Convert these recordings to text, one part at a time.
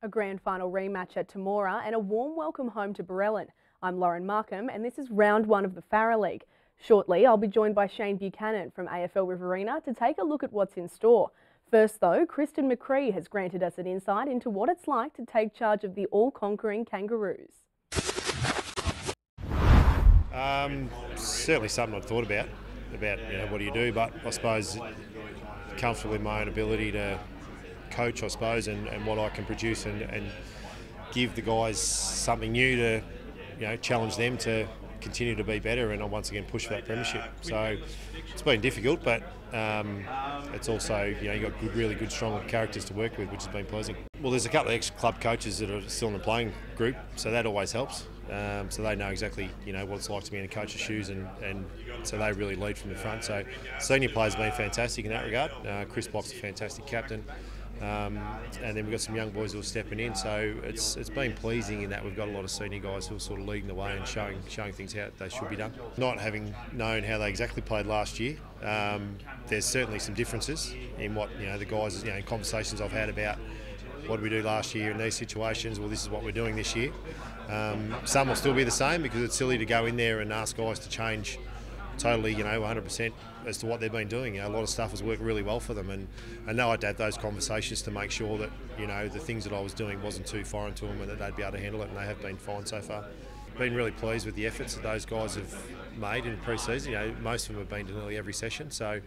A grand final rematch at Temora and a warm welcome home to Borellan. I'm Lauren Markham and this is round one of the Farah League. Shortly I'll be joined by Shane Buchanan from AFL Riverina to take a look at what's in store. First though, Kristen McCree has granted us an insight into what it's like to take charge of the all-conquering Kangaroos. Certainly something I've thought about what do you do, but I suppose comfortable in my own ability to coach, I suppose, and what I can produce and give the guys something new to challenge them to continue to be better and once again push for that premiership. So it's been difficult, but it's also you've got really good strong characters to work with, which has been pleasing. Well, there's a couple of ex-club coaches that are still in the playing group, so that always helps. So they know exactly what it's like to be in a coach's shoes, and so they really lead from the front. So senior players have been fantastic in that regard. Chris Block's a fantastic captain. And then we've got some young boys who are stepping in, so it's been pleasing in that we've got a lot of senior guys who are sort of leading the way and showing things how they should be done. Not having known how they exactly played last year, there's certainly some differences in what the guys, in conversations I've had about what did we do last year in these situations. Well, this is what we're doing this year. Some will still be the same because it's silly to go in there and ask guys to change totally, 100% as to what they've been doing. A lot of stuff has worked really well for them, and I know I'd have those conversations to make sure that, the things that I was doing wasn't too foreign to them and that they'd be able to handle it, and they have been fine so far. Been really pleased with the efforts that those guys have made in pre-season. Most of them have been to nearly every session, so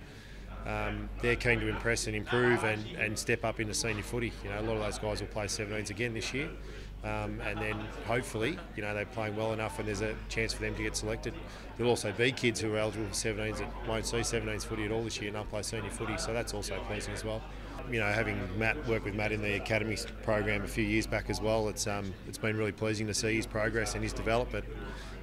they're keen to impress and improve and step up into senior footy. A lot of those guys will play 17s again this year. And then hopefully, they're playing well enough and there's a chance for them to get selected. There'll also be kids who are eligible for 17s that won't see 17s footy at all this year and they'll play senior footy, so that's also pleasing as well. Having work with Matt in the academy program a few years back as well, it's been really pleasing to see his progress and his development.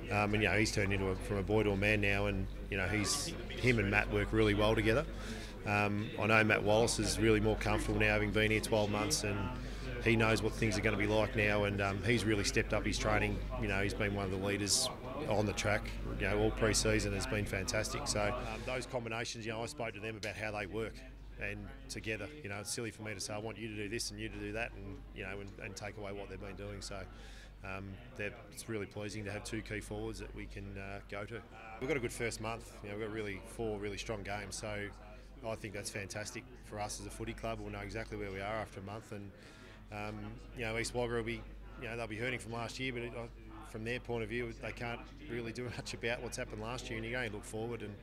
And he's turned into from a boy to a man now, and him and Matt work really well together. I know Matt Wallace is really more comfortable now, having been here 12 months, and he knows what things are going to be like now, and he's really stepped up his training. He's been one of the leaders on the track. All pre-season has been fantastic. So those combinations, I spoke to them about how they work, and together, it's silly for me to say I want you to do this and you to do that, and take away what they've been doing. So it's really pleasing to have two key forwards that we can go to. We've got a good first month. We've got four really strong games. So I think that's fantastic for us as a footy club. We'll know exactly where we are after a month, and East Wagga will be, they'll be hurting from last year, but from their point of view, they can't really do much about what's happened last year, and you only look forward, and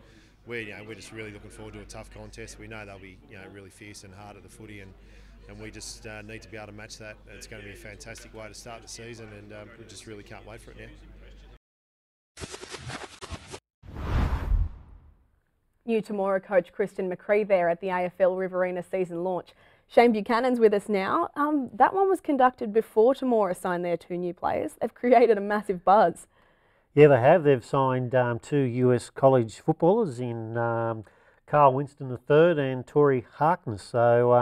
we're just really looking forward to a tough contest. We know they'll be, really fierce and hard at the footy, and we just need to be able to match that. It's going to be a fantastic way to start the season, and we just really can't wait for it now. New Temora coach Kristen McCree there at the AFL Riverina season launch. Shane Buchanan's with us now. That one was conducted before Temora signed their two new players. They've created a massive buzz. Yeah, they have. They've signed two US college footballers in Carl Winston III and Tori Harkness. So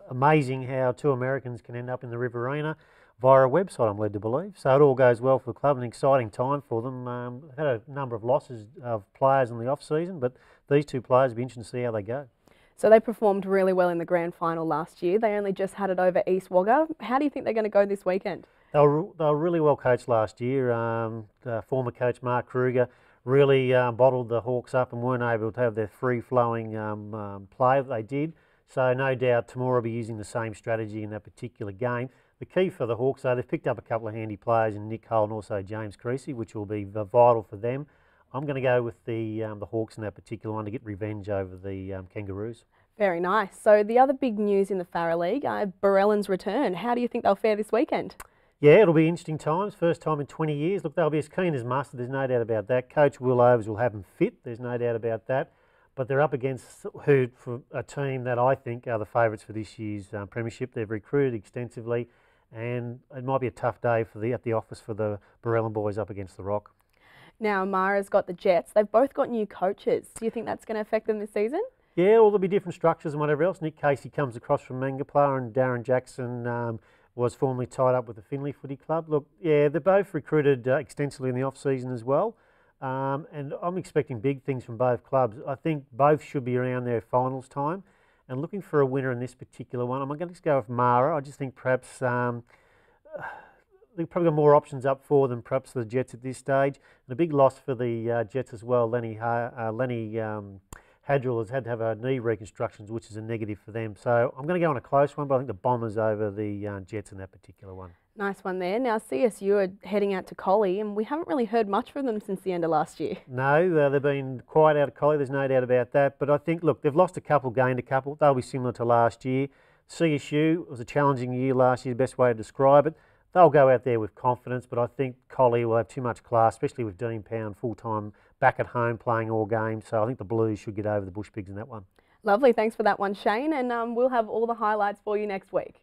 amazing how two Americans can end up in the Riverina via a website, I'm led to believe. So it all goes well for the club, an exciting time for them. They've had a number of losses of players in the off-season, but these two players will be interesting to see how they go. So they performed really well in the grand final last year. They only just had it over East Wagga. How do you think they're going to go this weekend? They were really well coached last year. Former coach Mark Kruger really bottled the Hawks up and weren't able to have their free-flowing play that they did. So no doubt Temora will be using the same strategy in that particular game. The key for the Hawks, though, they've picked up a couple of handy players in Nick Hull and also James Creasy, which will be vital for them. I'm going to go with the Hawks in that particular one to get revenge over the Kangaroos. Very nice. So the other big news in the Farah League, Borellan's return. How do you think they'll fare this weekend? Yeah, it'll be interesting times. First time in 20 years. Look, they'll be as keen as mustard. There's no doubt about that. Coach Will Overs will have them fit. There's no doubt about that. But they're up against for a team that I think are the favourites for this year's premiership. They've recruited extensively, and it might be a tough day at the office for the Borellan boys up against the Rock. Now, Amara's got the Jets. They've both got new coaches. Do you think that's going to affect them this season? Yeah, well, there'll be different structures and whatever else. Nick Casey comes across from Mangapla, and Darren Jackson was formerly tied up with the Finley Footy Club. Look, yeah, they're both recruited extensively in the off-season as well. And I'm expecting big things from both clubs. I think both should be around their finals time. And looking for a winner in this particular one, I'm going to just go with Mara. I just think perhaps they've probably got more options up for than perhaps the Jets at this stage. And a big loss for the Jets as well. Lenny Hadrill has had to have a knee reconstructions, which is a negative for them. So I'm going to go on a close one, but I think the Bombers over the Jets in that particular one. Nice one there. Now CSU are heading out to Collie, and we haven't really heard much from them since the end of last year. No, they've been quiet out of Collie, there's no doubt about that. But I think, look, they've lost a couple, gained a couple. They'll be similar to last year. CSU was a challenging year last year, the best way to describe it. They'll go out there with confidence, but I think Collie will have too much class, especially with Dean Pound full-time back at home playing all games. So I think the Blues should get over the Bush Pigs in that one. Lovely. Thanks for that one, Shane. And we'll have all the highlights for you next week.